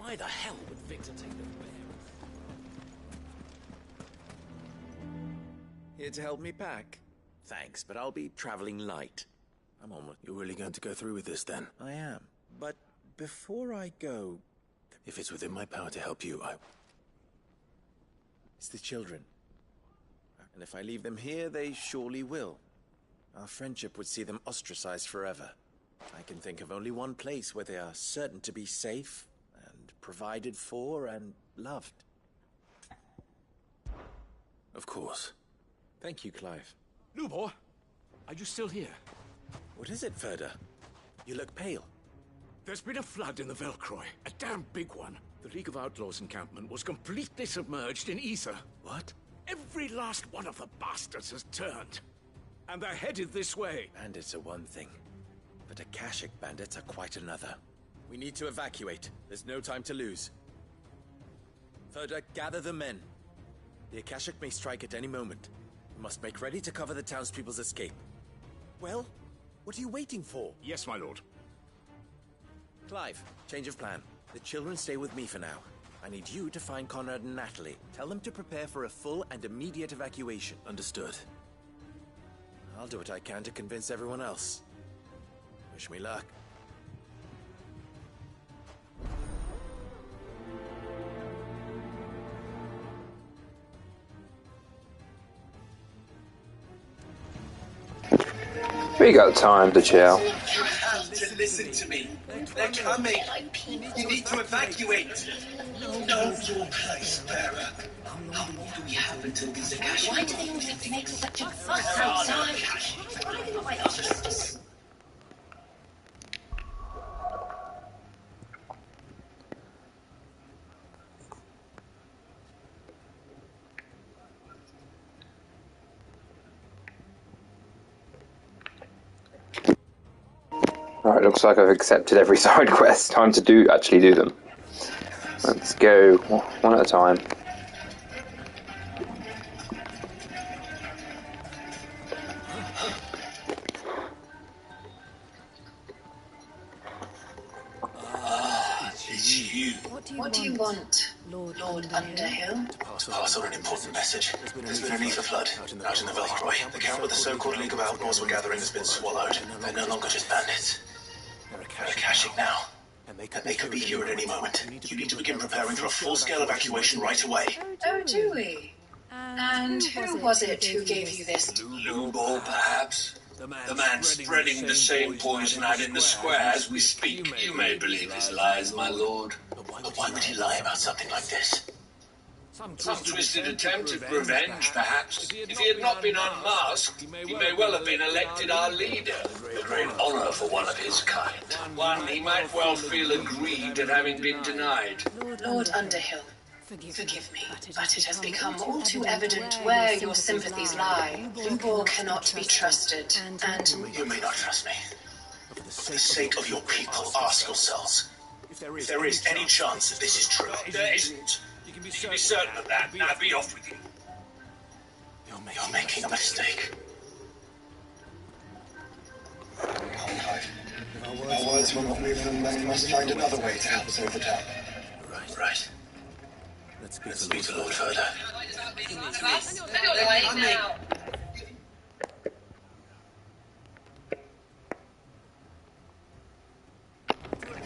Why the hell would Victor take them there? Here to help me pack? Thanks, but I'll be traveling light. I'm almost... You're really going to go through with this, then? I am. But before I go... If it's within my power to help you, It's the children. And if I leave them here, they surely will. Our friendship would see them ostracized forever. I can think of only one place where they are certain to be safe, and provided for, and loved. Of course. Thank you, Clive. Lubor, are you still here? What is it, Ferda? You look pale. There's been a flood in the Velcroy, a damn big one. The League of Outlaws encampment was completely submerged in ether. What? Every last one of the bastards has turned. And they're headed this way. Bandits are one thing, but Akashic bandits are quite another. We need to evacuate. There's no time to lose. Ferda, gather the men. The Akashic may strike at any moment. We must make ready to cover the townspeople's escape. Well, what are you waiting for? Yes, my lord. Clive, change of plan. The children stay with me for now. I need you to find Conrad and Natalie. Tell them to prepare for a full and immediate evacuation. Understood. I'll do what I can to convince everyone else. Wish me luck. We got time to chill. You have to listen to me. They're coming. You need to evacuate. Know your place, bearer. How long do we have until these Akashic... Why do they always make such a fuss outside? Why do they just... Alright, looks like I've accepted every side quest. Time to actually do them. Let's go one at a time. It's you. What do you want, Lord Underhill? To pass on an important message. There's been an ether flood out in the Velcroy. The camp where the so-called League of Outlaws were gathering has been swallowed. They're no longer just bandits. They're Akashic now. And they could be here at any moment. You need to begin preparing for a full-scale evacuation right away. Oh, do we? And who was it who gave you this? Lubor, perhaps? The man spreading the same poison out in the square as we speak. You may believe his lies, my lord. But why would he lie about something like this? Some twisted attempt at revenge, perhaps. If he had not been unmasked, he may well have been elected our leader. A great honor for one of his kind. One he might well feel aggrieved at having been denied. Lord Underhill, forgive me, but it has become all too evident where your sympathies lie. Lubor cannot be trusted, and... You may not trust me. For the sake of your people, ask yourselves, if there is any chance that this is true. There isn't. You can be certain of that. Now be off with you. You're making a mistake. Clive, if our words will not move them, then we must find another way to help us overtime. Right. Let's speak to Lord Ferda.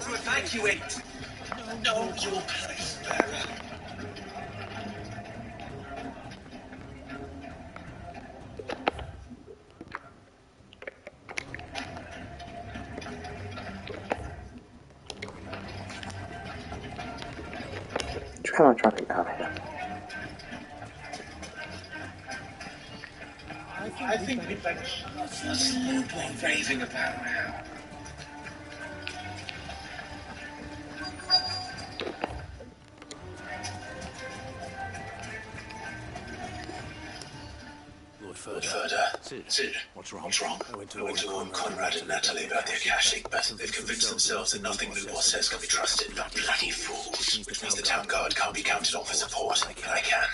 To evacuate! Know your place, bearer. How am I trying to get out of here? I think we'd better... What's Lubor raving about now? Lord Ferda. Sid, what's wrong? I went to warn Conrad and Natalie about the Akashic, but they've convinced themselves that nothing Lubor says can be trusted. Bloody fools. Which means the town guard can't be counted on for support. But I can.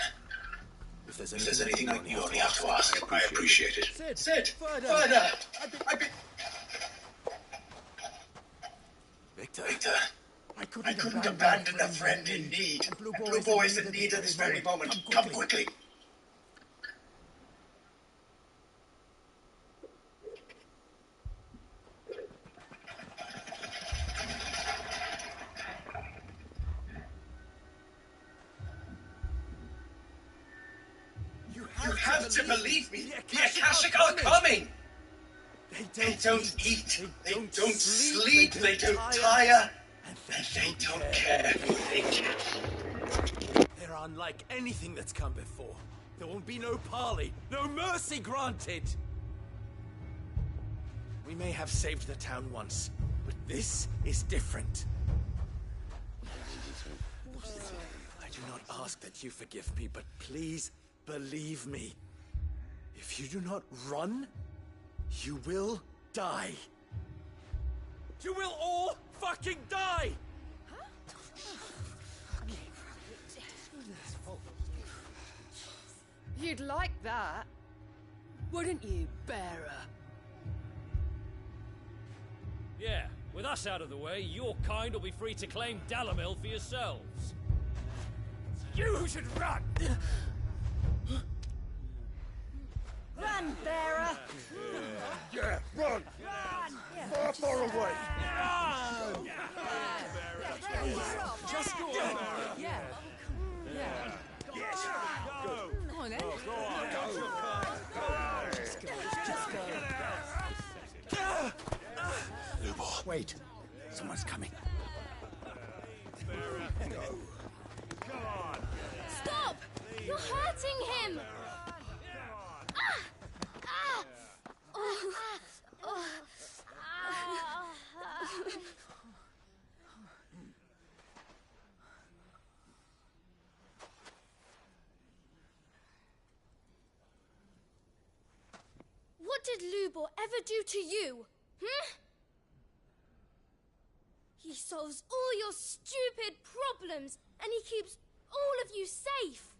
If there's anything you only have to ask. I appreciate it. Sid! Ferda! I've been... Victor, couldn't abandon a friend in need. And Blue Boy is in need at this very moment. Come quickly. You have to believe me. The Akashic are coming. They don't eat. They don't sleep. They don't tire. And they don't care who they kill. They're unlike anything that's come before. There won't be no parley, no mercy granted. We may have saved the town once, but this is different. I do not ask that you forgive me, but please believe me. If you do not run, you will die. You will all fucking die! You'd like that, wouldn't you, bearer? Yeah, with us out of the way, your kind will be free to claim Dalamil for yourselves. You should run! Run, bearer! Yeah, run! Run! Far away! Run! Just go on, yeah. Yeah. Yes! Go! Come on, then. Go on! Just go. Lubor. Wait, someone's coming. Stop! You're hurting him! What did Lubor ever do to you? He solves all your stupid problems, and he keeps all of you safe.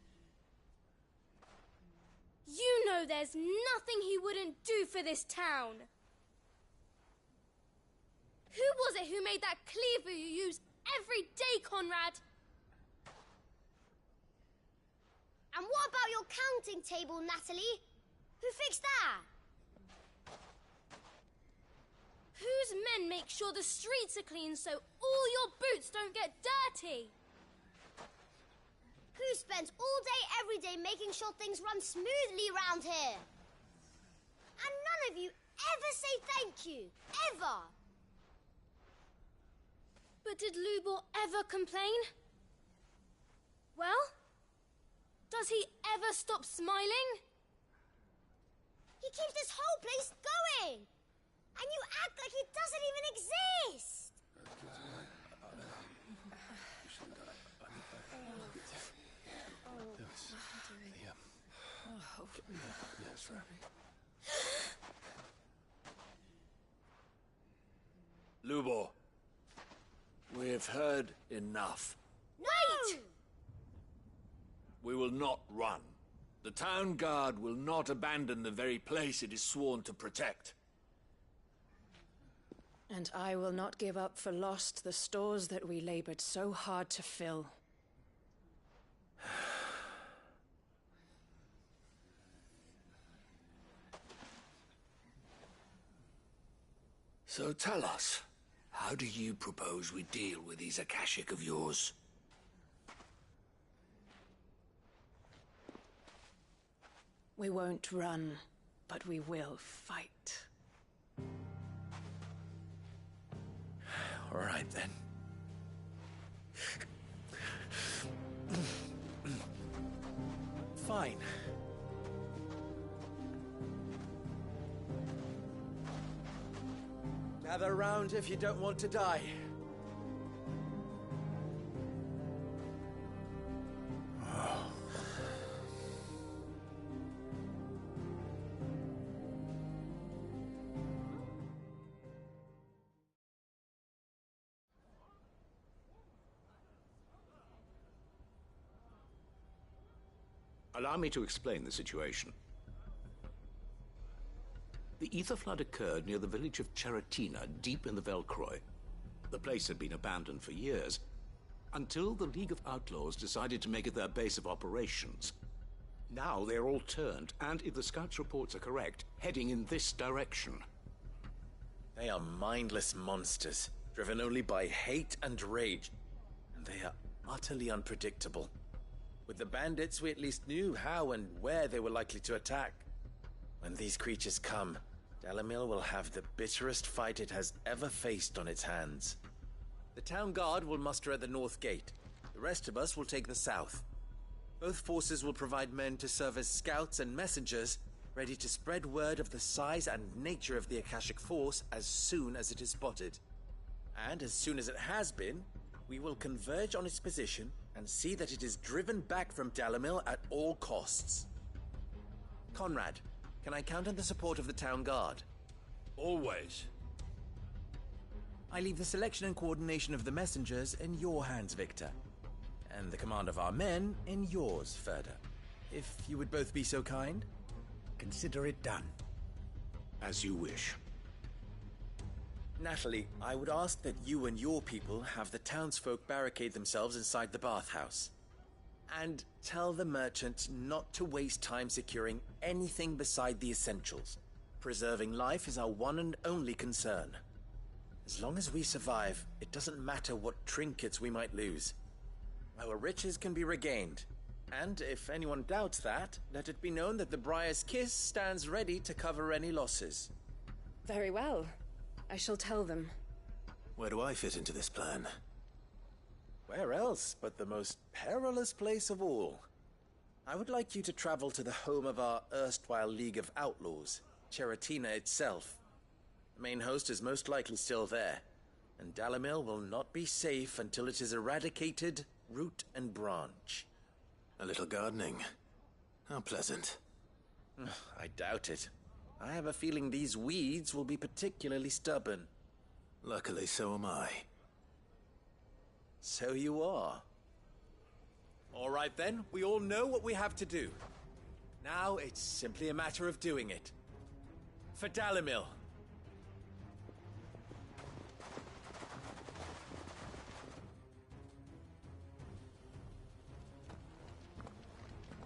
You know there's nothing he wouldn't do for this town. Who was it who made that cleaver you use every day, Conrad? And what about your counting table, Natalie? Who fixed that? Whose men make sure the streets are clean so all your boots don't get dirty? Who spends all day, every day making sure things run smoothly round here? And none of you ever say thank you. Ever. But did Lubor ever complain? Well, does he ever stop smiling? He keeps this whole place going. And you act like he doesn't even exist. Lubor, we've heard enough. Wait! We will not run. The town guard will not abandon the very place it is sworn to protect. And I will not give up for lost the stores that we labored so hard to fill. So tell us, how do you propose we deal with these Akashic of yours? We won't run, but we will fight. All right, then. Fine. Gather round if you don't want to die. Allow me to explain the situation. The ether flood occurred near the village of Cheratina, deep in the Velcroy. The place had been abandoned for years, until the League of Outlaws decided to make it their base of operations. Now they're all turned, and if the scouts' reports are correct, heading in this direction. They are mindless monsters, driven only by hate and rage, and they are utterly unpredictable. With the bandits, we at least knew how and where they were likely to attack. When these creatures come, Dalamil will have the bitterest fight it has ever faced on its hands. The town guard will muster at the north gate. The rest of us will take the south. Both forces will provide men to serve as scouts and messengers, ready to spread word of the size and nature of the Akashic force as soon as it is spotted. And as soon as it has been, we will converge on its position and see that it is driven back from Dalamil at all costs. Conrad, can I count on the support of the town guard? Always. I leave the selection and coordination of the messengers in your hands, Victor. And the command of our men in yours, Ferda. If you would both be so kind, consider it done. As you wish. Natalie, I would ask that you and your people have the townsfolk barricade themselves inside the bathhouse. And tell the merchant not to waste time securing anything beside the essentials. Preserving life is our one and only concern. As long as we survive, it doesn't matter what trinkets we might lose. Our riches can be regained. And if anyone doubts that, let it be known that the Briar's Kiss stands ready to cover any losses. Very well. I shall tell them. Where do I fit into this plan? Where else but the most perilous place of all? I would like you to travel to the home of our erstwhile League of Outlaws, Cheratina itself. The main host is most likely still there, and Dalamil will not be safe until it is eradicated, root and branch. A little gardening. How pleasant. I doubt it. I have a feeling these weeds will be particularly stubborn. Luckily, so am I. So you are. All right then, we all know what we have to do. Now it's simply a matter of doing it. For Dalamil.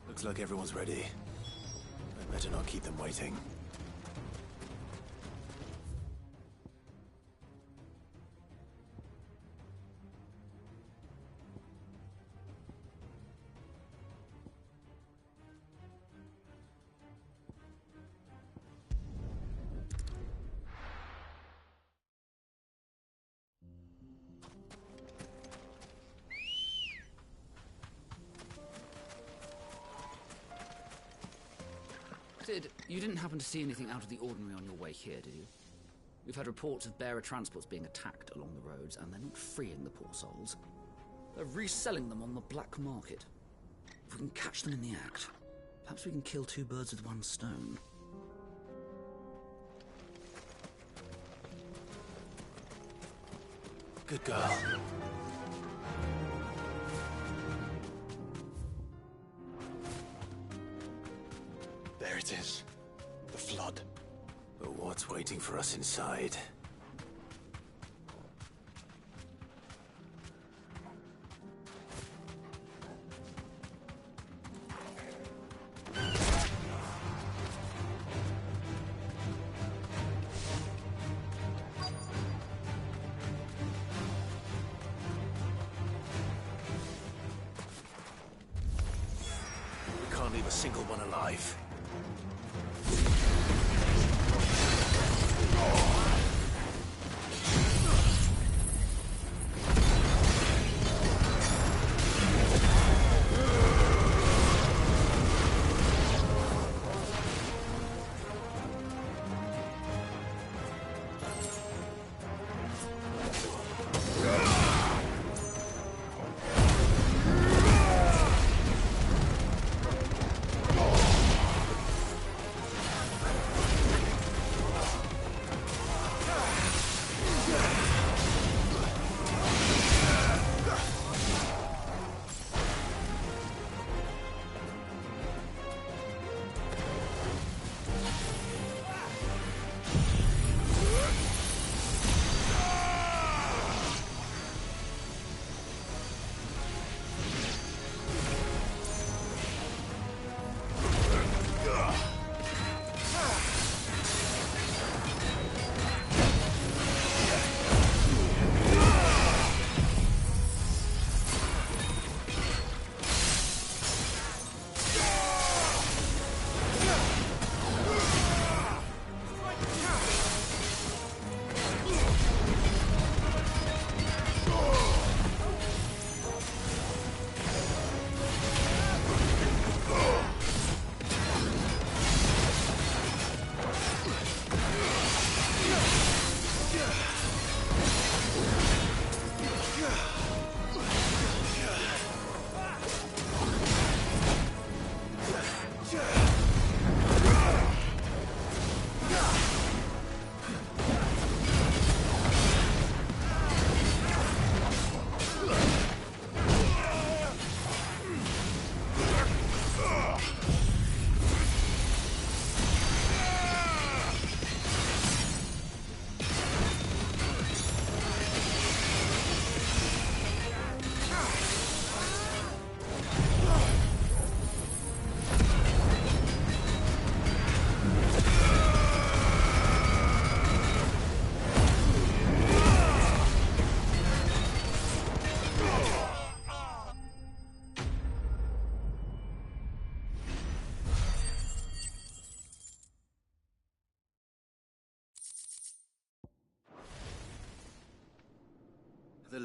Looks like everyone's ready. I better not keep them waiting. Sid, you didn't happen to see anything out of the ordinary on your way here, did you? We've had reports of bearer transports being attacked along the roads, and they're not freeing the poor souls. They're reselling them on the black market. If we can catch them in the act, perhaps we can kill two birds with one stone. Good girl. There it is. The flood. But what's waiting for us inside? We can't leave a single one alive.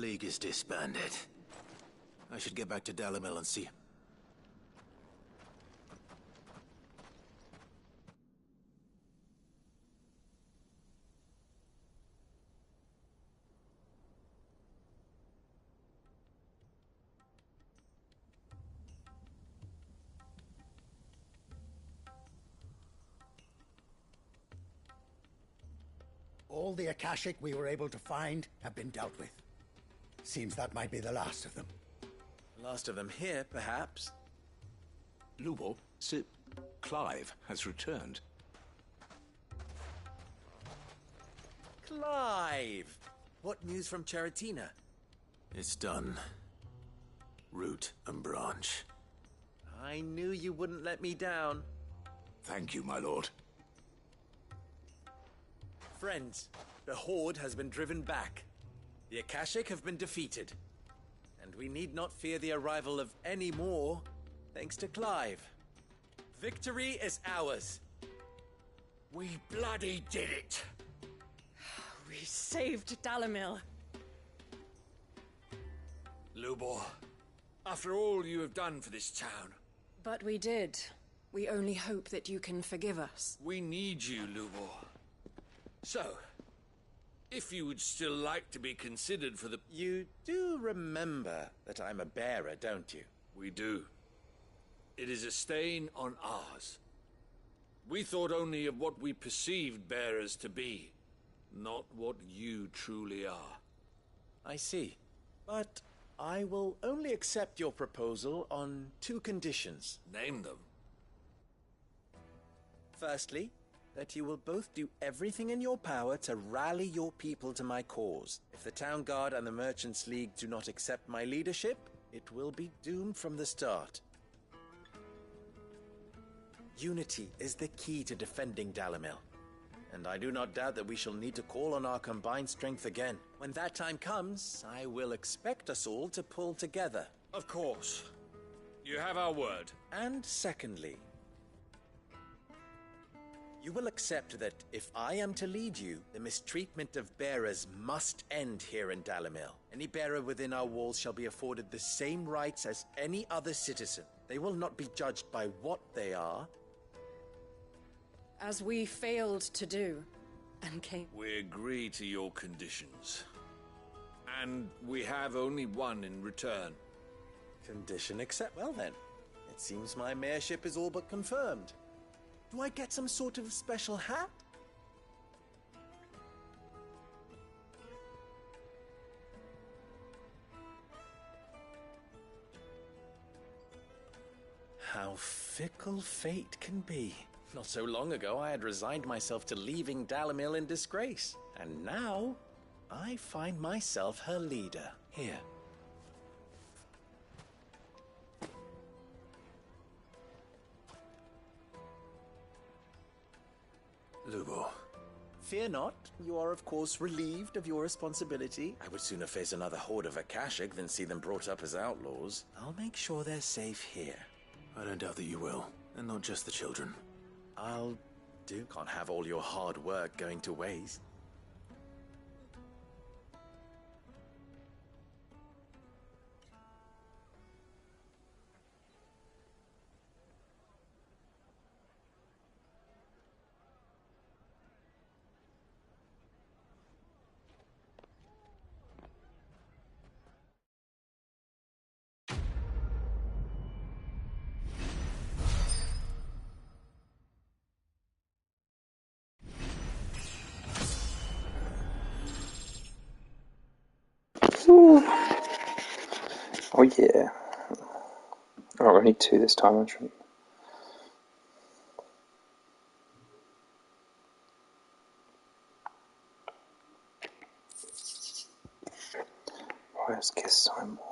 League is disbanded. I should get back to Dalimil and see... All the Akashic we were able to find have been dealt with. Seems that might be the last of them. Last of them here, perhaps. Lubo, Sir Clive has returned. Clive! What news from Charatina? It's done. Root and branch. I knew you wouldn't let me down. Thank you, my lord. Friends, the Horde has been driven back. The Akashic have been defeated. And we need not fear the arrival of any more, thanks to Clive. Victory is ours. We bloody did it! We saved Dalimil. Lubor, after all you have done for this town... But we did. We only hope that you can forgive us. We need you, Lubor. So, if you would still like to be considered for the... You do remember that I'm a bearer, don't you? We do. It is a stain on ours. We thought only of what we perceived bearers to be, not what you truly are. I see. But I will only accept your proposal on 2 conditions. Name them. Firstly, that you will both do everything in your power to rally your people to my cause. If the Town Guard and the Merchants League do not accept my leadership, it will be doomed from the start. Unity is the key to defending Dalimil, and I do not doubt that we shall need to call on our combined strength again. When that time comes, I will expect us all to pull together. Of course. You have our word. And secondly, you will accept that if I am to lead you, the mistreatment of bearers must end here in Dalimil. Any bearer within our walls shall be afforded the same rights as any other citizen. They will not be judged by what they are. As we failed to do, and came... We agree to your conditions. And we have only one in return. Condition accept. Well then, it seems my mayorship is all but confirmed. Do I get some sort of special hat? How fickle fate can be. Not so long ago, I had resigned myself to leaving Dalimil in disgrace. And now, I find myself her leader. Here. Lubo. Fear not. You are, of course, relieved of your responsibility. I would sooner face another horde of Akashic than see them brought up as outlaws. I'll make sure they're safe here. I don't doubt that you will. And not just the children. I'll do. Can't have all your hard work going to waste. Ooh. Oh yeah. Oh, we need 2 this time, actually. Let's get some more.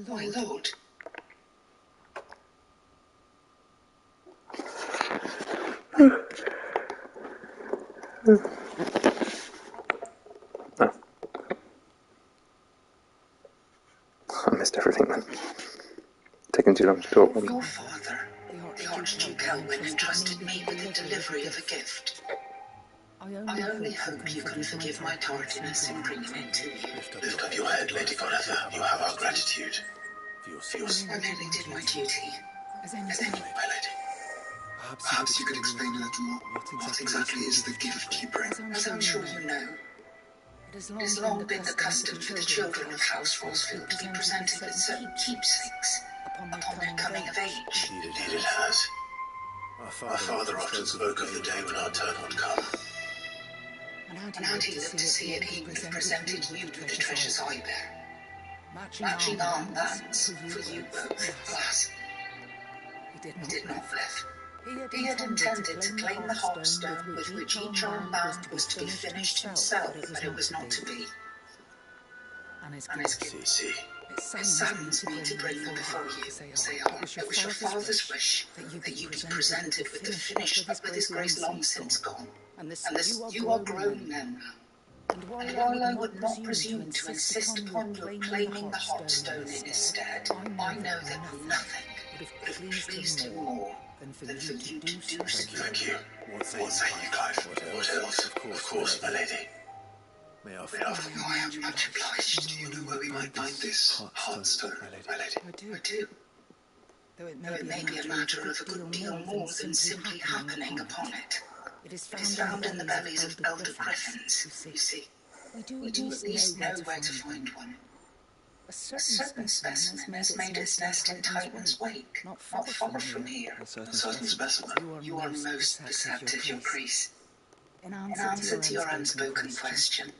My lord. I missed everything then. Taking too long to talk. Your father, the Archduke Elwyn, entrusted me with the delivery of a gift. I only hope you can forgive my tardiness in bringing it to you. Lift up your head, Lady Forever. You have our gratitude. I merely did my duty. As any, my lady. Perhaps you could explain a little more. What exactly is the gift you bring? As I'm sure you know, it has long been the custom for the children of House Rosfield to be presented with certain keepsakes upon their coming of age. Indeed it has. Our father often spoke of the day when our turn would come. And how he lived to see it, he would have presented you with the treasures I bear. Matching armbands for you both. Alas, he did not live. He had intended to claim the hopstone with which each armband was to be finished himself, but it was not to be. And his gift, it saddens me to bring them before you. Say on, it was your father's wish that you be presented with the finished, but with his grace long since gone. And this, you are grown men now. And while I would not presume to insist upon your claiming the hopstone in his stead, I know that nothing would have pleased him more than for you to do so. Thank you. What say you, Clive? What else? Of course, my lady. May I I am much obliged. Do you know where we might find this heartstone, my lady? I do. Though it may be a matter of a good deal more than simply happening upon it. It is found in the bellies of elder griffins, you see. We do at least know where to find one. A certain specimen has made its nest in Titan's Wake, not far from here. A certain specimen. You are most perceptive, your priest. In answer to your unspoken question,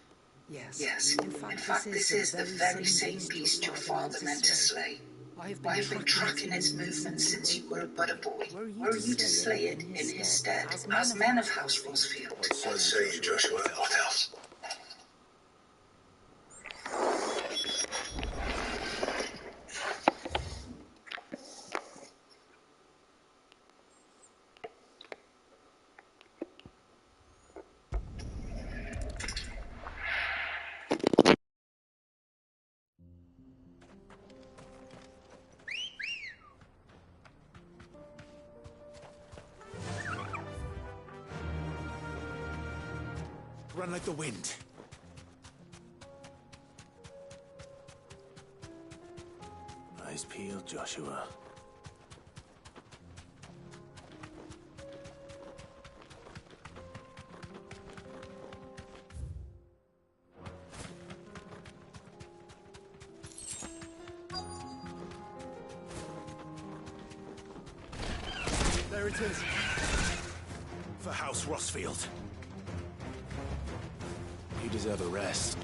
yes. In fact, this is the very same beast your father meant to slay. I have been tracking its movements since you were but a boy. Were you to slay it in his stead, as men of House Rosfield? What say you, Joshua? What else? Run like the wind. Eyes peeled, Joshua. There it is. For House Rosfield. You deserve a rest.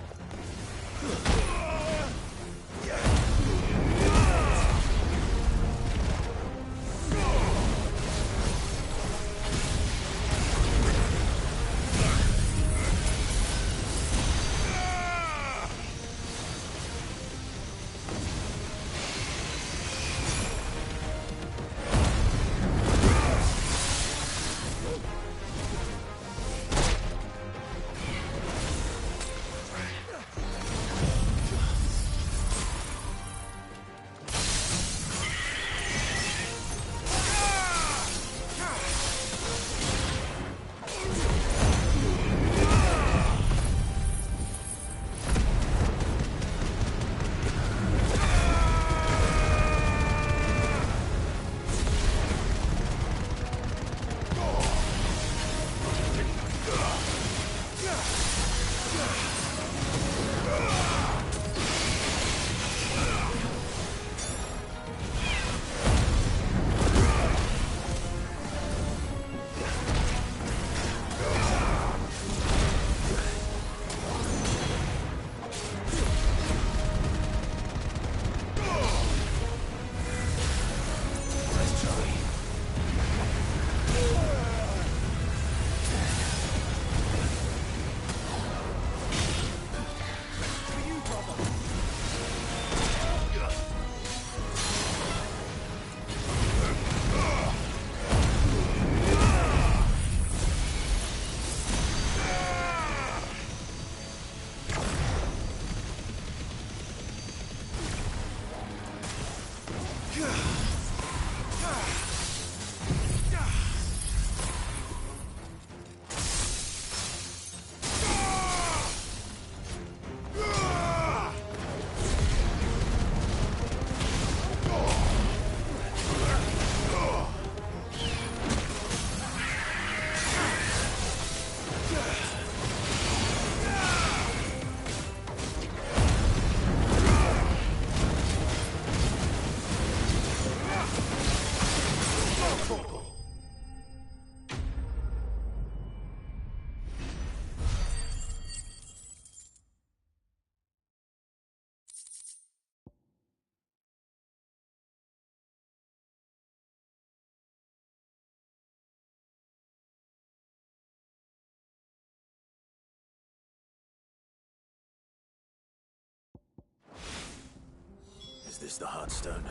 Is this the Heartstone?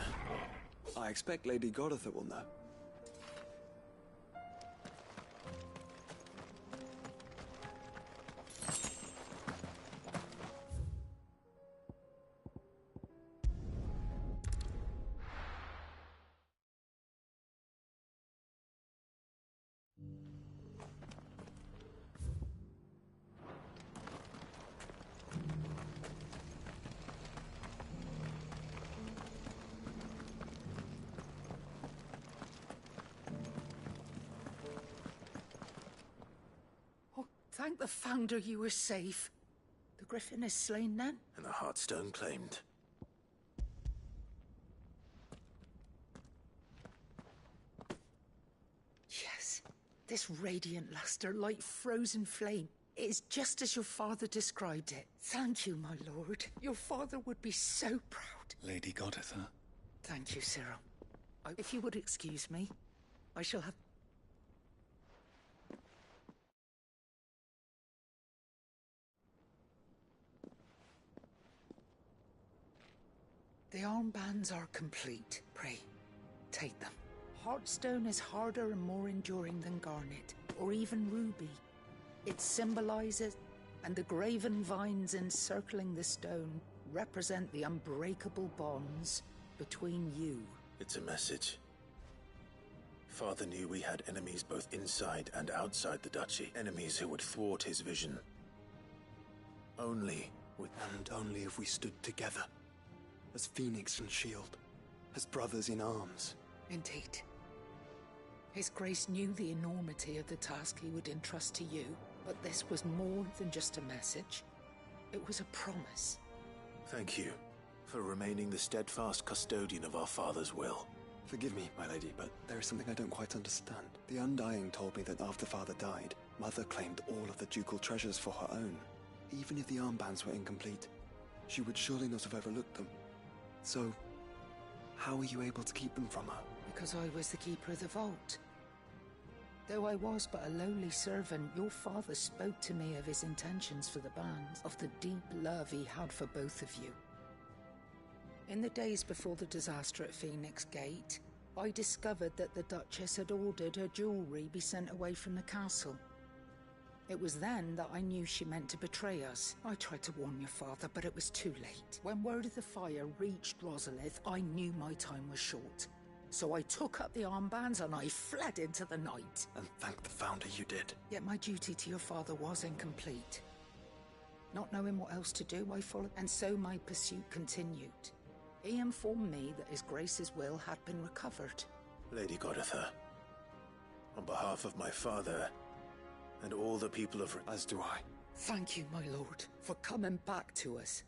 I expect Lady Goditha will know. Thank the Founder you were safe. The Griffin is slain then? And the Heartstone claimed. Yes. This radiant luster, like frozen flame. It is just as your father described it. Thank you, my lord. Your father would be so proud. Lady Goditha. Thank you, Cyril. If you would excuse me, I shall have... The armbands are complete. Pray, take them. Heartstone is harder and more enduring than garnet, or even ruby. It symbolizes, and the graven vines encircling the stone represent the unbreakable bonds between you. It's a message. Father knew we had enemies both inside and outside the duchy. Enemies who would thwart his vision. Only if we stood together. As Phoenix and Shield. As brothers in arms. Indeed. His Grace knew the enormity of the task he would entrust to you, but this was more than just a message. It was a promise. Thank you for remaining the steadfast custodian of our father's will. Forgive me, my lady, but there is something I don't quite understand. The Undying told me that after Father died, Mother claimed all of the ducal treasures for her own. Even if the armbands were incomplete, she would surely not have overlooked them. So, how were you able to keep them from her? Because I was the keeper of the vault. Though I was but a lowly servant, your father spoke to me of his intentions for the bands, of the deep love he had for both of you. In the days before the disaster at Phoenix Gate, I discovered that the Duchess had ordered her jewelry be sent away from the castle. It was then that I knew she meant to betray us. I tried to warn your father, but it was too late. When word of the fire reached Rosalith, I knew my time was short. So I took up the armbands and I fled into the night. And thank the Founder you did. Yet my duty to your father was incomplete. Not knowing what else to do, I followed, and so my pursuit continued. He informed me that His Grace's will had been recovered. Lady Goditha, on behalf of my father and all the people of... As do I. Thank you, my lord, for coming back to us.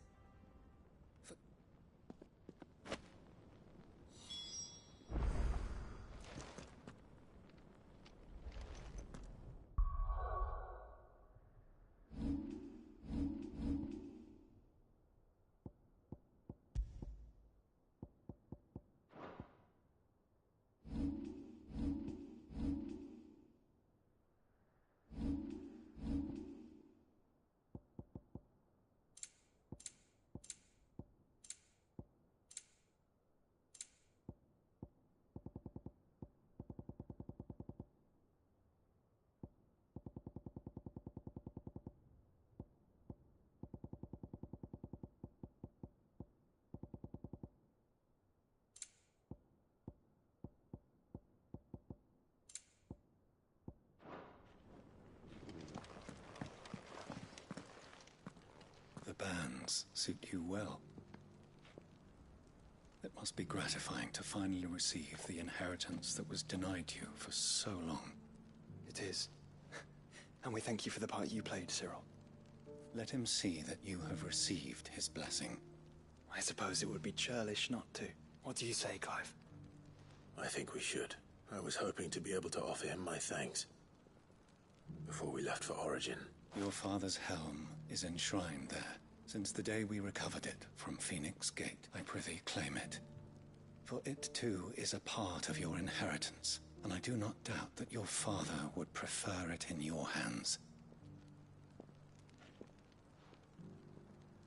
must suit you well. It must be gratifying to finally receive the inheritance that was denied you for so long. It is. And we thank you for the part you played, Cyril. Let him see that you have received his blessing. I suppose it would be churlish not to. What do you say, Clive? I think we should. I was hoping to be able to offer him my thanks before we left for Origin. Your father's helm is enshrined there. Since the day we recovered it from Phoenix Gate, I prithee claim it. For it too is a part of your inheritance, and I do not doubt that your father would prefer it in your hands.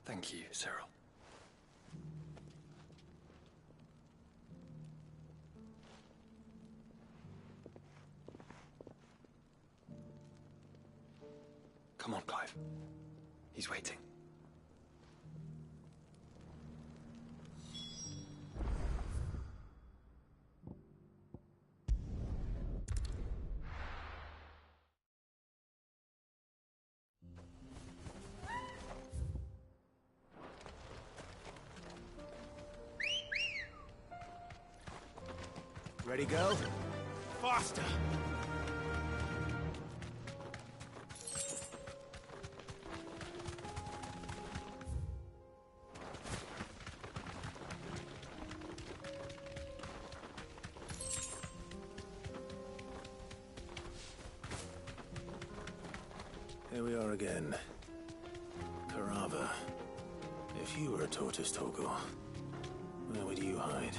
Thank you, Cyril. Come on, Clive. He's waiting. Ready, go? Faster! Here we are again. Carava. If you were a tortoise, Torgor, where would you hide?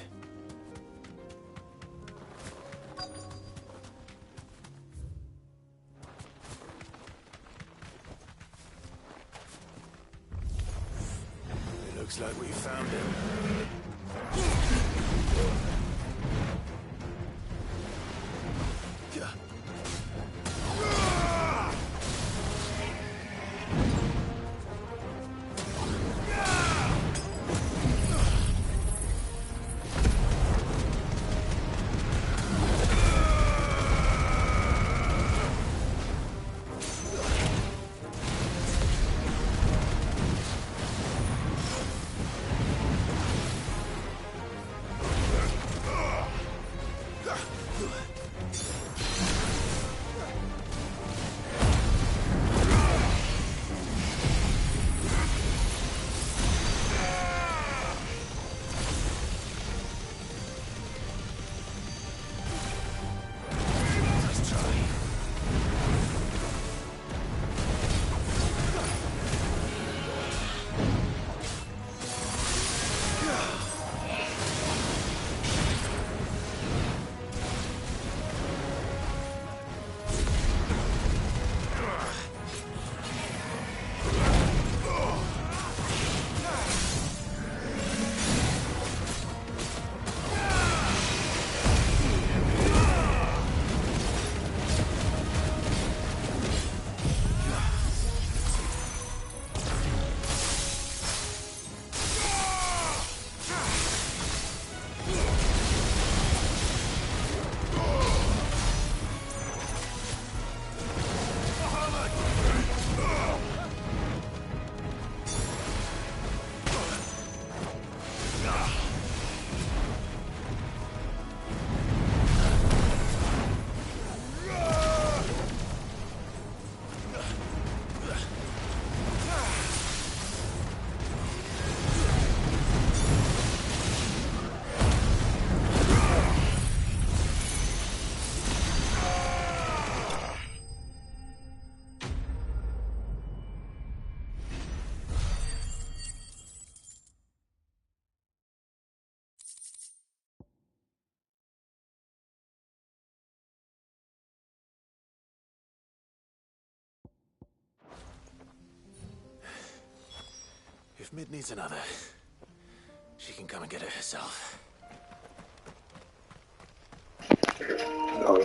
It looks like we found him. If Mid needs another, she can come and get it herself. No.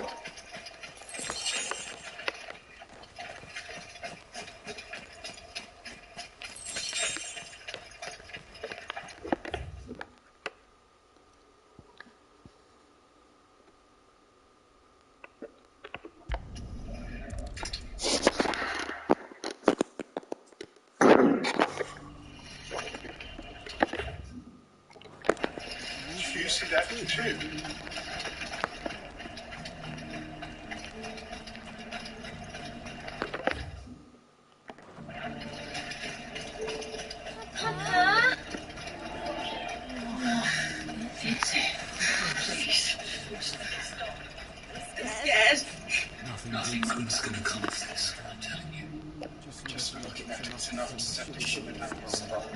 see that too. Papa? It's it. Please. I'm scared. Nothing good's gonna come of this, I'm telling you. Just looking at it's enough to set the ship in that spot.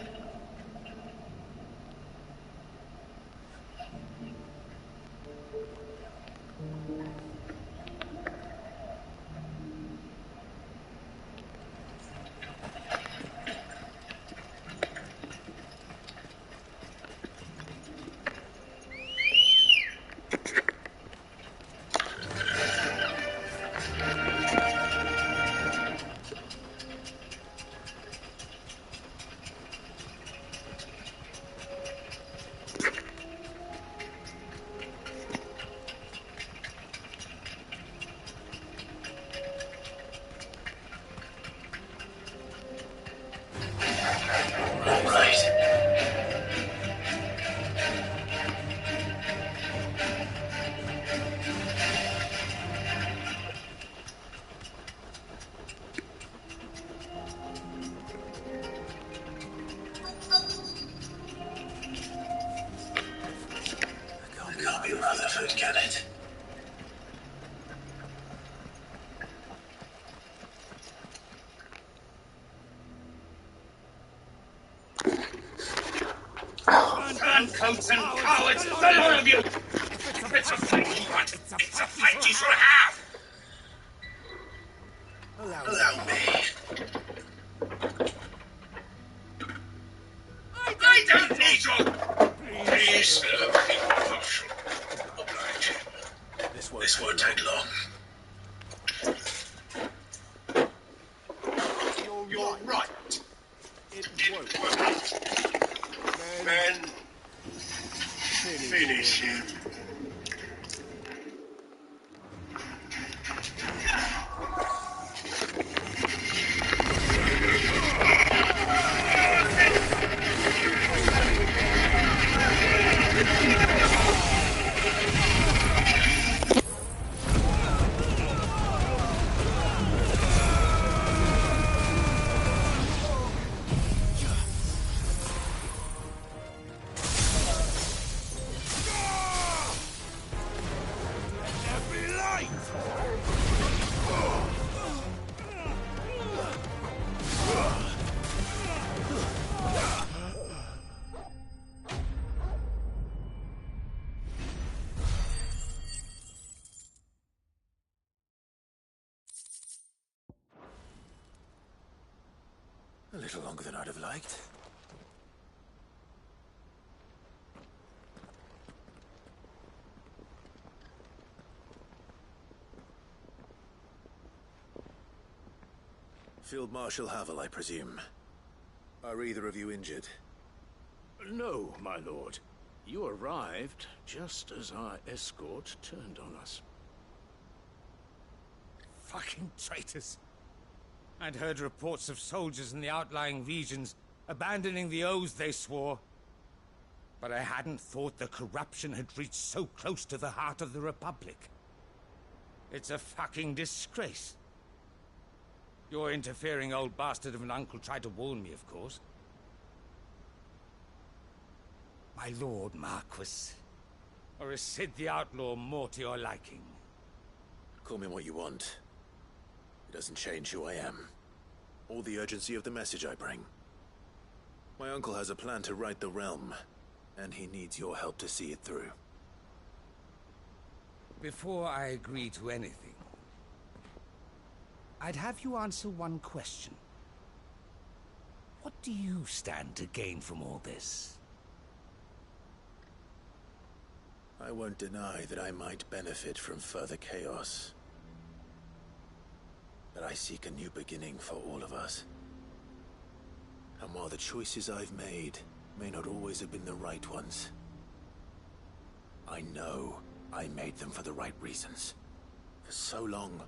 Can't be Rutherford, can it? Turncoats and cowards, the lot of you! If it's a fight you want, it's a fight you shall have! Allow me. I don't need your... Please, oblige. This won't take long. You're right. It won't. Then... Finish him. A little longer than I'd have liked. Field Marshal Havel, I presume. Are either of you injured? No, my lord. You arrived just as our escort turned on us. Fucking traitors. I'd heard reports of soldiers in the outlying regions abandoning the oaths they swore. But I hadn't thought the corruption had reached so close to the heart of the Republic. It's a fucking disgrace. Your interfering old bastard of an uncle tried to warn me, of course. My lord Marquis. Or is Sid the Outlaw more to your liking? Call me what you want. It doesn't change who I am, or the urgency of the message I bring. My uncle has a plan to right the realm, and he needs your help to see it through. Before I agree to anything, I'd have you answer one question. What do you stand to gain from all this? I won't deny that I might benefit from further chaos. But I seek a new beginning for all of us. And while the choices I've made may not always have been the right ones, I know I made them for the right reasons. For so long,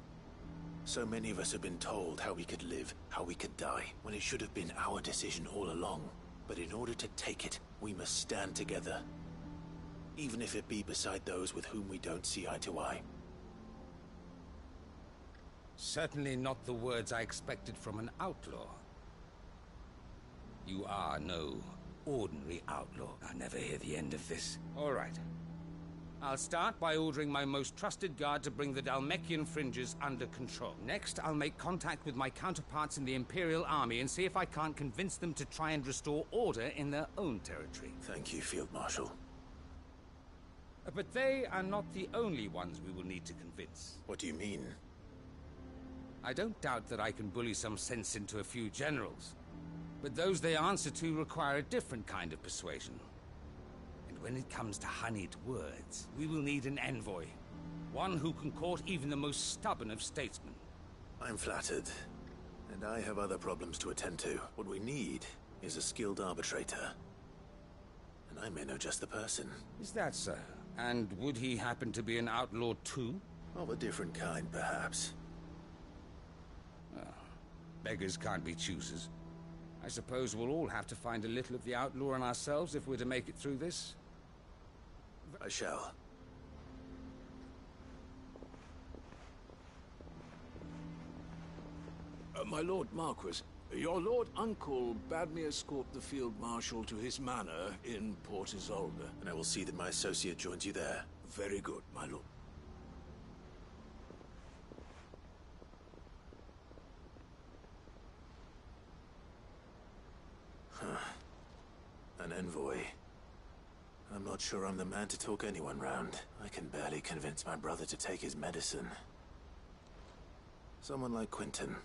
so many of us have been told how we could live, how we could die, when it should have been our decision all along. But in order to take it, we must stand together. even if it be beside those with whom we don't see eye to eye. Certainly not the words I expected from an outlaw. You are no ordinary outlaw. I'll never hear the end of this. All right. I'll start by ordering my most trusted guard to bring the Dalmekian fringes under control. Next, I'll make contact with my counterparts in the Imperial Army and see if I can't convince them to try and restore order in their own territory. Thank you, Field Marshal. But they are not the only ones we will need to convince. What do you mean? I don't doubt that I can bully some sense into a few generals. But those they answer to require a different kind of persuasion. And when it comes to honeyed words, we will need an envoy. One who can court even the most stubborn of statesmen. I'm flattered. And I have other problems to attend to. What we need is a skilled arbitrator. And I may know just the person. Is that so? And would he happen to be an outlaw too? Of a different kind, perhaps. Beggars can't be choosers. I suppose we'll all have to find a little of the outlaw in ourselves if we're to make it through this. I shall. My Lord Marquis, your Lord Uncle bade me escort the Field Marshal to his manor in Port Isolde. And I will see that my associate joins you there. Very good, my lord. An envoy. I'm not sure I'm the man to talk anyone round. I can barely convince my brother to take his medicine. Someone like Quentin.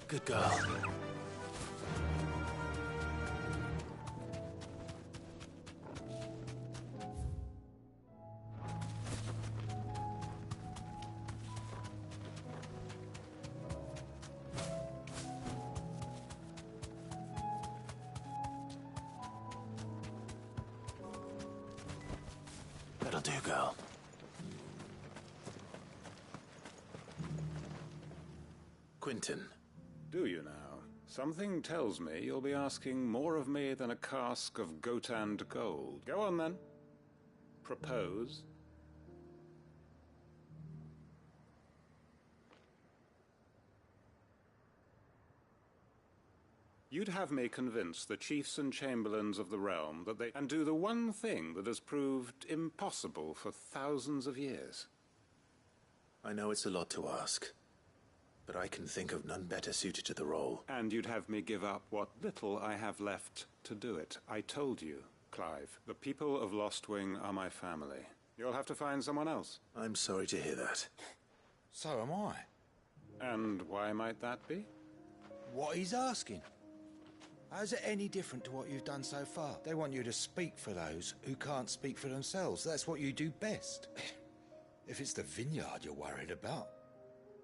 Good girl. That'll do, girl. Quentin. Do you now? Something tells me you'll be asking more of me than a cask of Gotand gold. Go on, then. Propose. You'd have me convince the chiefs and chamberlains of the realm that they can do the one thing that has proved impossible for thousands of years. I know it's a lot to ask, but I can think of none better suited to the role. And you'd have me give up what little I have left to do it. I told you, Clive, the people of Lostwing are my family. You'll have to find someone else. I'm sorry to hear that. So am I. And why might that be? What he's asking. How's it any different to what you've done so far? They want you to speak for those who can't speak for themselves. That's what you do best. If it's the vineyard you're worried about,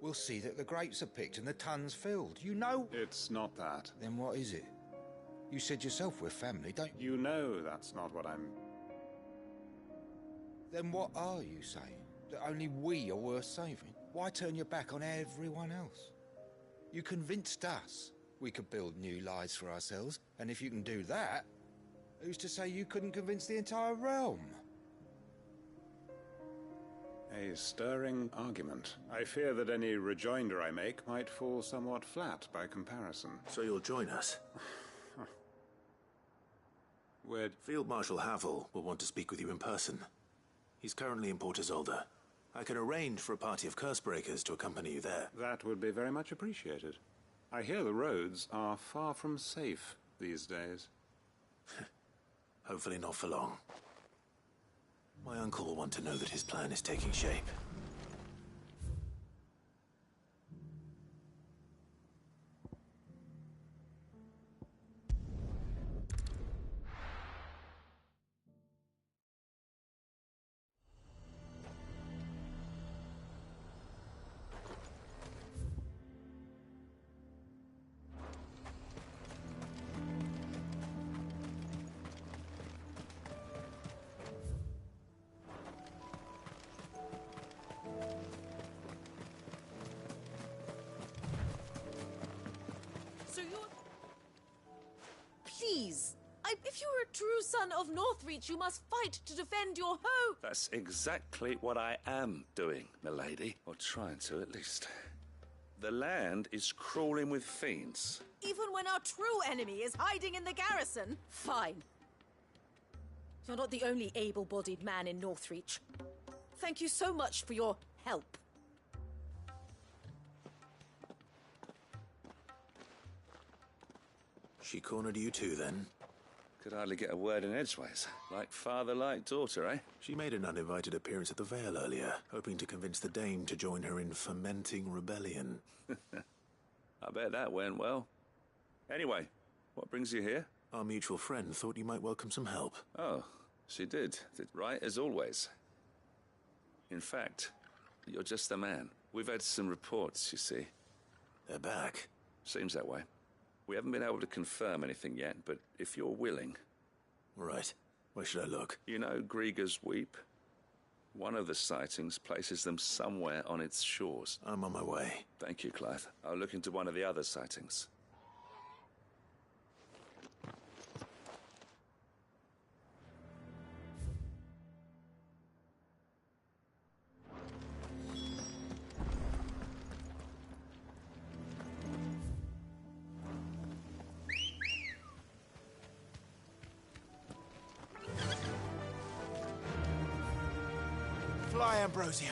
we'll see that the grapes are picked and the tons filled. You know... It's not that. Then what is it? You said yourself we're family, don't you? You know that's not what I'm... Then what are you saying? That only we are worth saving? Why turn your back on everyone else? You convinced us we could build new lives for ourselves, and if you can do that, who's to say you couldn't convince the entire realm? A stirring argument. I fear that any rejoinder I make might fall somewhat flat by comparison. So you'll join us? We're... Field Marshal Havel will want to speak with you in person. He's currently in Port Isolde. I can arrange for a party of Cursebreakers to accompany you there. That would be very much appreciated. I hear the roads are far from safe these days. Hopefully not for long. My uncle will want to know that his plan is taking shape. Please, if you're a true son of Northreach, you must fight to defend your home. That's exactly what I am doing, milady. Or trying to, at least. The land is crawling with fiends. Even when our true enemy is hiding in the garrison? Fine. You're not the only able-bodied man in Northreach. Thank you so much for your help. She cornered you too, then? Could hardly get a word in edgeways. Like father, like daughter, eh? She made an uninvited appearance at the Vale earlier, hoping to convince the Dame to join her in fomenting rebellion. I bet that went well. Anyway, what brings you here? Our mutual friend thought you might welcome some help. Oh, she did. Right, as always. In fact, you're just the man. We've had some reports, you see. They're back. Seems that way. We haven't been able to confirm anything yet, but if you're willing... Right. Where should I look? You know Grieger's Weep? One of the sightings places them somewhere on its shores. I'm on my way. Thank you, Clive. I'll look into one of the other sightings. Fly, Ambrosia.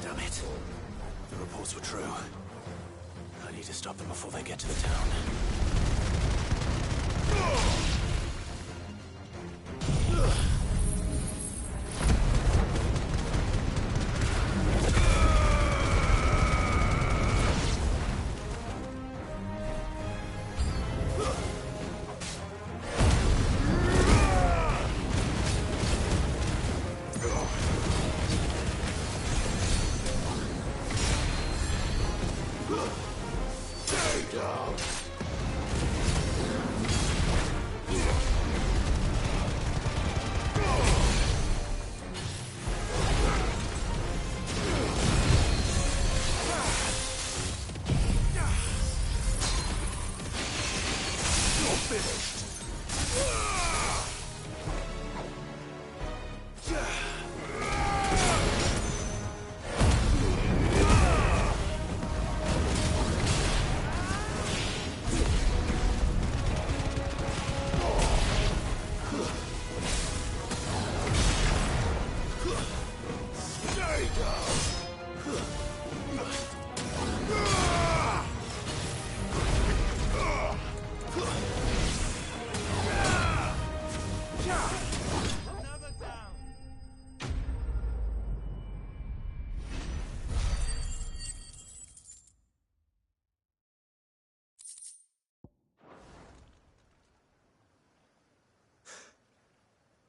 Damn it. The reports were true. I need to stop them before they get to the town.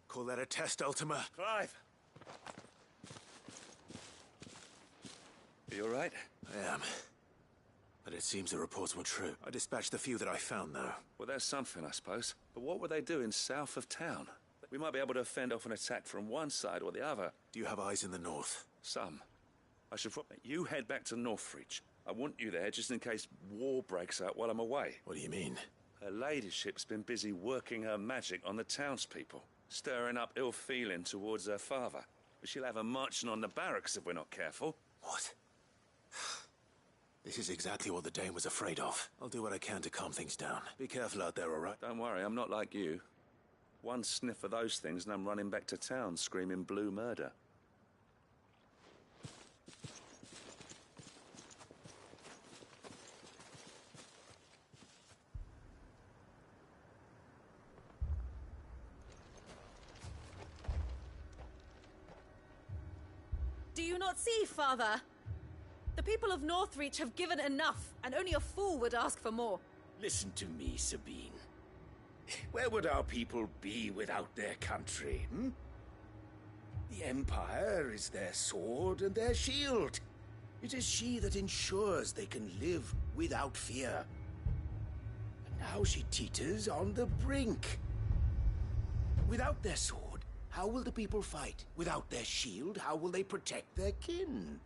Call that a test, Ultima? Clive! Are you all right? I am. But it seems the reports were true. I dispatched the few that I found, though. Well, that's something, I suppose. But what were they doing south of town? We might be able to fend off an attack from one side or the other. Do you have eyes in the north? Some. I should... You head back to Northreach. I want you there just in case war breaks out while I'm away. What do you mean? Her ladyship's been busy working her magic on the townspeople, stirring up ill feeling towards her father. She'll have her marching on the barracks if we're not careful. What? This is exactly what the Dane was afraid of. I'll do what I can to calm things down. Be careful out there, all right? Don't worry, I'm not like you. One sniff of those things and I'm running back to town screaming blue murder. Do you not see, Father? The people of Northreach have given enough, and only a fool would ask for more. Listen to me, Sabine. Where would our people be without their country, hmm? The Empire is their sword and their shield. It is she that ensures they can live without fear. And now she teeters on the brink. Without their sword, how will the people fight? Without their shield, how will they protect their kin?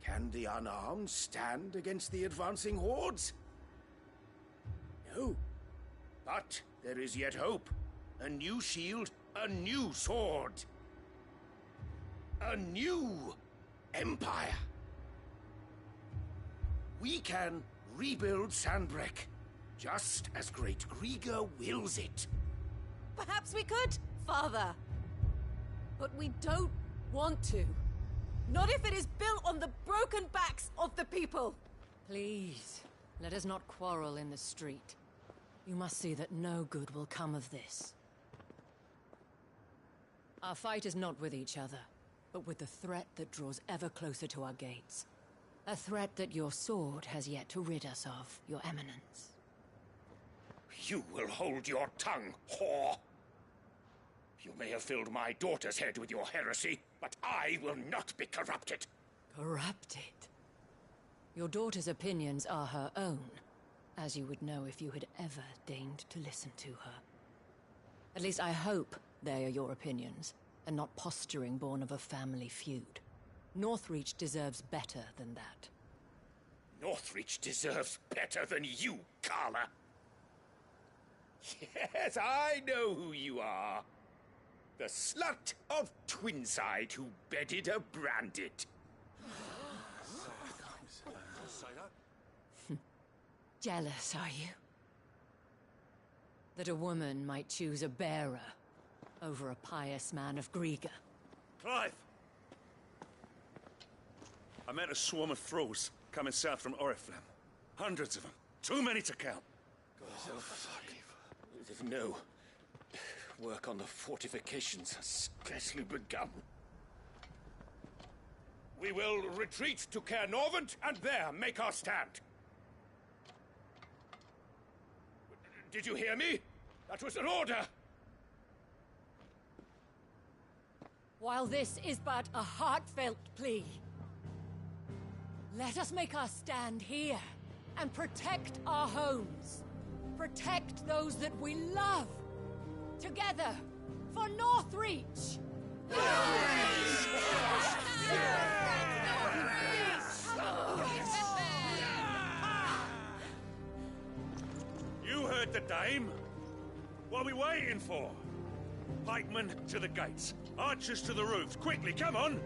Can the unarmed stand against the advancing hordes? No. But there is yet hope. A new shield, a new sword. A new empire. We can rebuild Sandbreck, just as Great Grieger wills it. Perhaps we could, Father. But we don't want to. Not if it is built on the broken backs of the people. Please, let us not quarrel in the street. You must see that no good will come of this. Our fight is not with each other, but with the threat that draws ever closer to our gates. A threat that your sword has yet to rid us of, Your Eminence. You will hold your tongue, whore! You may have filled my daughter's head with your heresy, but I will not be corrupted. Corrupted? Your daughter's opinions are her own, as you would know if you had ever deigned to listen to her. At least I hope they are your opinions, and not posturing born of a family feud. Northreach deserves better than that. Northreach deserves better than you, Carla. Yes, I know who you are. The slut of Twinside who bedded a Brandit. Jealous, are you? That a woman might choose a bearer over a pious man of Grieger. Clive! I met a swarm of thralls coming south from Oriflamme. Hundreds of them. Too many to count. No. Work on the fortifications has scarcely begun. We will retreat to Caernarvon and there make our stand. Did you hear me? That was an order! While this is but a heartfelt plea, let us make our stand here and protect our homes. Protect those that we love. Together, for Northreach! You heard the dame. What are we waiting for? Pikemen to the gates. Archers to the roofs. Quickly, come on!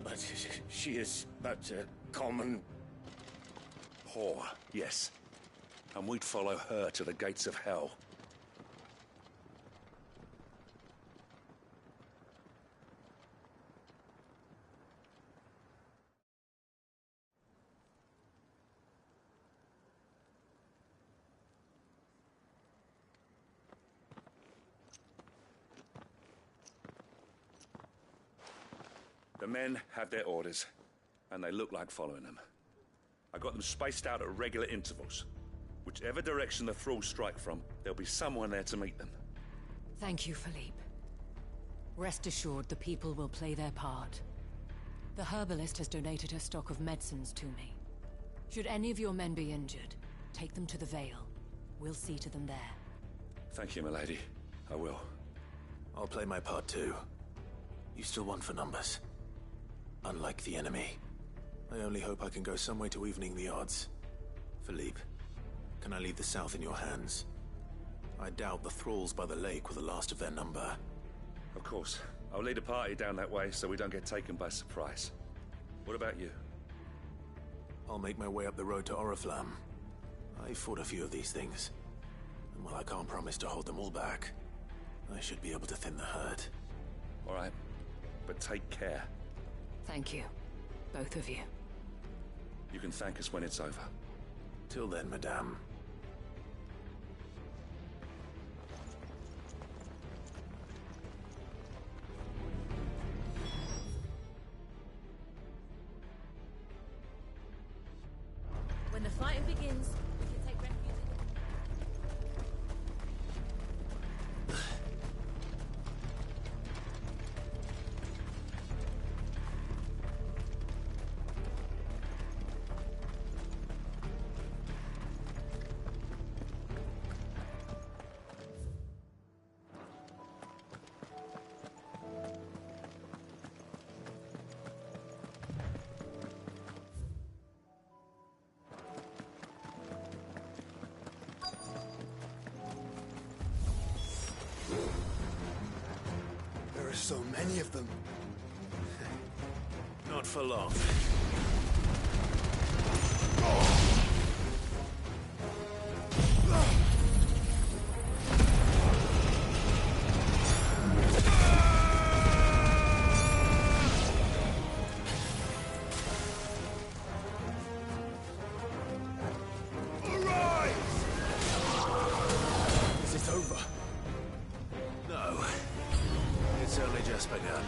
But she is but a common... whore, yes. And we'd follow her to the gates of hell. The men have their orders, and they look like following them. I got them spaced out at regular intervals. Whichever direction the thralls strike from, there'll be someone there to meet them. Thank you, Philippe. Rest assured the people will play their part. The herbalist has donated her stock of medicines to me. Should any of your men be injured, take them to the Vale. We'll see to them there. Thank you, milady. I will. I'll play my part too. You still won for numbers. Unlike the enemy. I only hope I can go some way to evening the odds. Philippe, Can I leave the south in your hands? I doubt the thralls by the lake were the last of their number. Of course. I'll lead a party down that way so we don't get taken by surprise. What about you? I'll make my way up the road to Oriflamme. I fought a few of these things. And while I can't promise to hold them all back, I should be able to thin the herd. All right. But take care. Thank you. Both of you. You can thank us when it's over. Till then, madame. When the fighting begins, we can take refuge in There are so many of them. Not for long. Is it over? No. It's only just begun.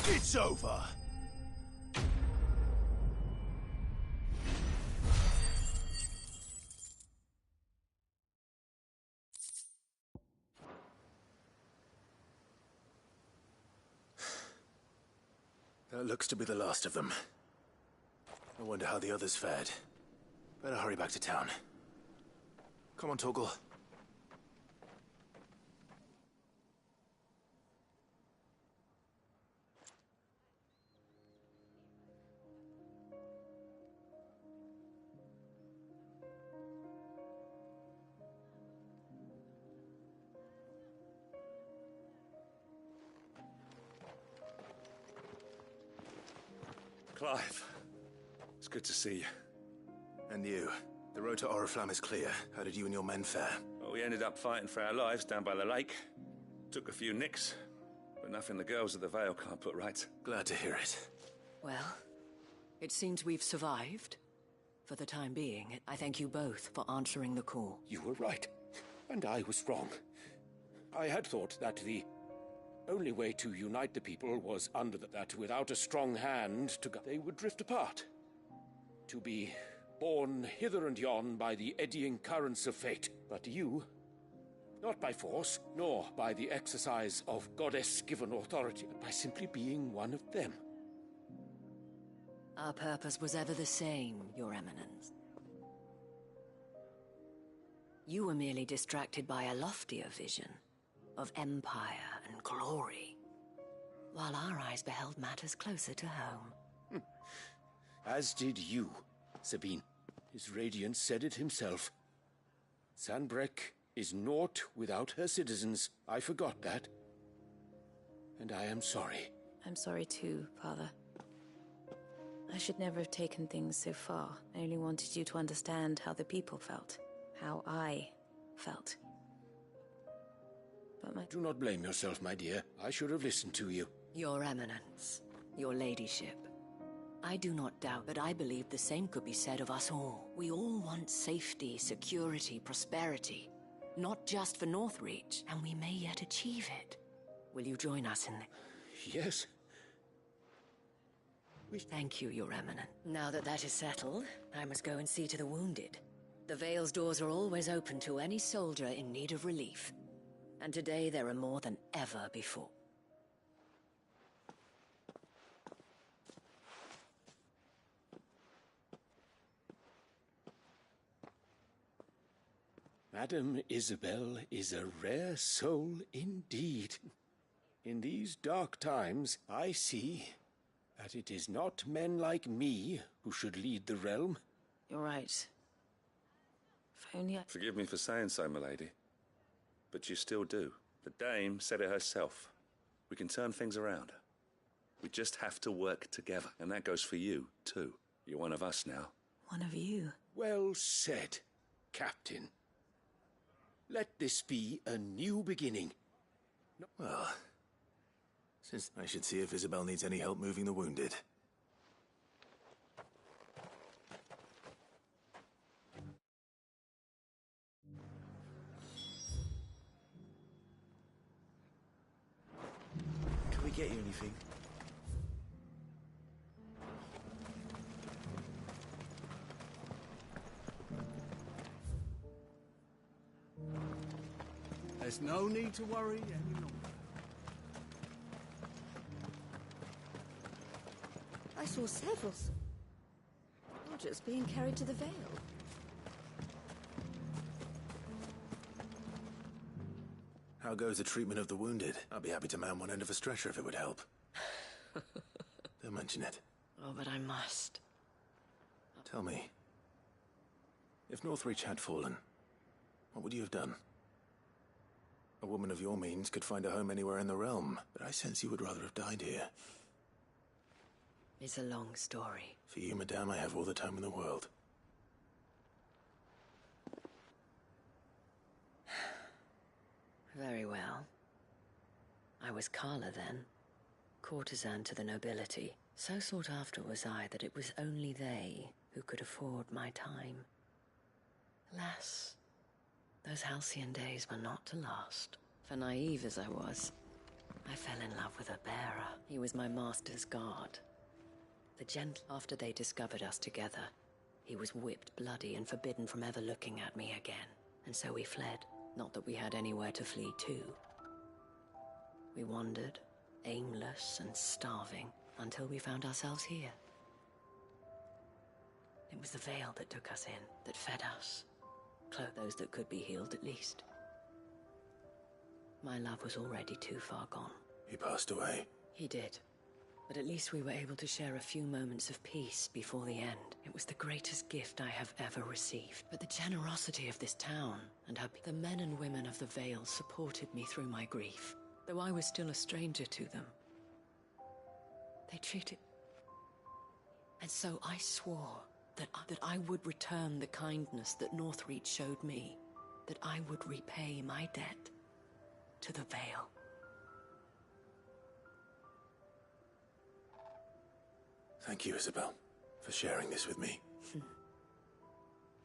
It's over. That looks to be the last of them. I wonder how the others fared. Better hurry back to town. Come on, Torgal. Clive, it's good to see you. And you. The road to Oriflamme is clear. How did you and your men fare? Well, we ended up fighting for our lives down by the lake. Took a few nicks, but nothing the girls at the Vale can't put right. Glad to hear it. Well, it seems we've survived. For the time being, I thank you both for answering the call. You were right, and I was wrong. I had thought that the only way to unite the people was that without a strong hand, they would drift apart. To be borne hither and yon by the eddying currents of fate. But you, not by force, nor by the exercise of goddess-given authority, but by simply being one of them. Our purpose was ever the same, Your Eminence. You were merely distracted by a loftier vision of empire and glory, while our eyes beheld matters closer to home. As did you, Sabine. His Radiance said it himself. Sanbreque is naught without her citizens. I forgot that. And I am sorry. I'm sorry too, Father. I should never have taken things so far. I only wanted you to understand how the people felt. How I felt. But Do not blame yourself, my dear. I should have listened to you. Your Eminence, your ladyship. I do not doubt, but I believe the same could be said of us all. We all want safety, security, prosperity. Not just for Northreach, and we may yet achieve it. Will you join us in the... Yes. Thank you, Your Eminence. Now that that is settled, I must go and see to the wounded. The Vale's doors are always open to any soldier in need of relief. And today there are more than ever before. Madame Isabel is a rare soul indeed. In these dark times, I see that it is not men like me who should lead the realm. you're right. If only I... Forgive me for saying so, milady, but you still do. The Dame said it herself. We can turn things around. We just have to work together, and that goes for you, too. You're one of us now. One of you. Well said, Captain. Let this be a new beginning. Well, since I should see if Isabel needs any help moving the wounded. Can we get you anything? There's no need to worry any longer. I saw several soldiers being carried to the Vale. How goes the treatment of the wounded? I'll be happy to man one end of a stretcher if it would help. Don't mention it. Oh, but I must. Tell me, if Northreach had fallen, what would you have done? A woman of your means could find a home anywhere in the realm, but I sense you would rather have died here. It's a long story. For you, madame, I have all the time in the world. Very well. I was Carla then, courtesan to the nobility. So sought after was I that it was only they who could afford my time. Alas, those halcyon days were not to last. For naive as I was, I fell in love with a bearer. He was my master's guard. After they discovered us together, he was whipped bloody and forbidden from ever looking at me again. And so we fled. Not that we had anywhere to flee to. We wandered, aimless and starving, until we found ourselves here. It was the Vale that took us in, that fed us. Clothed those that could be healed at least. My love was already too far gone. He passed away. He did. But at least we were able to share a few moments of peace before the end. It was the greatest gift I have ever received. But the generosity of this town and the men and women of the Vale supported me through my grief, though I was still a stranger to them. They treated... And so I swore that I would return the kindness that Northreach showed me, that I would repay my debt to the Vale. Thank you, Isabel, for sharing this with me.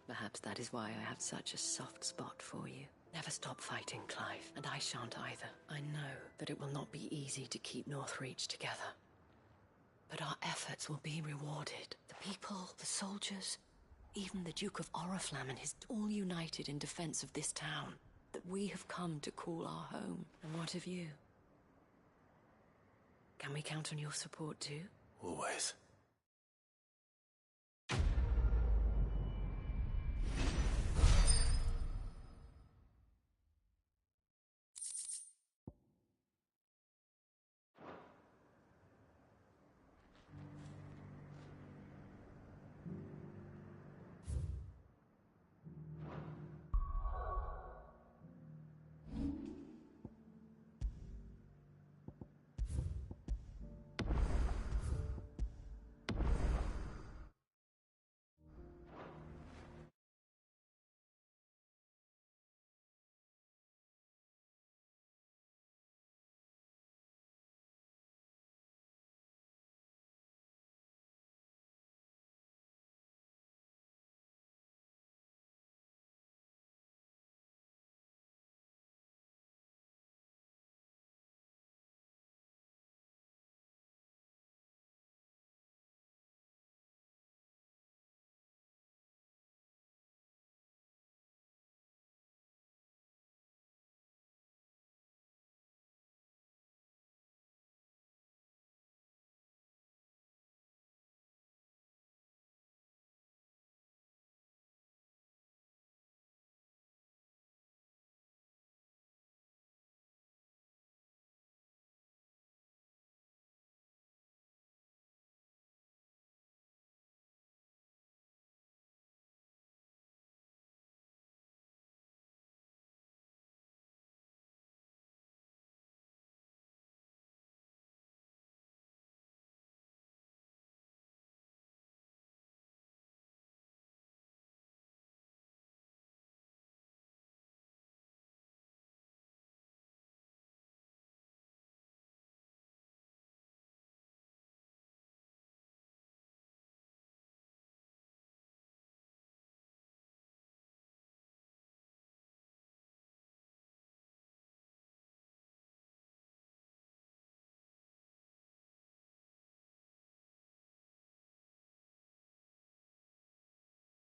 Perhaps that is why I have such a soft spot for you. Never stop fighting, Clive, and I shan't either. I know that it will not be easy to keep Northreach together. But our efforts will be rewarded. The people, the soldiers, even the Duke of Oriflamme and his all united in defense of this town that we have come to call our home. And what of you? Can we count on your support too? Always.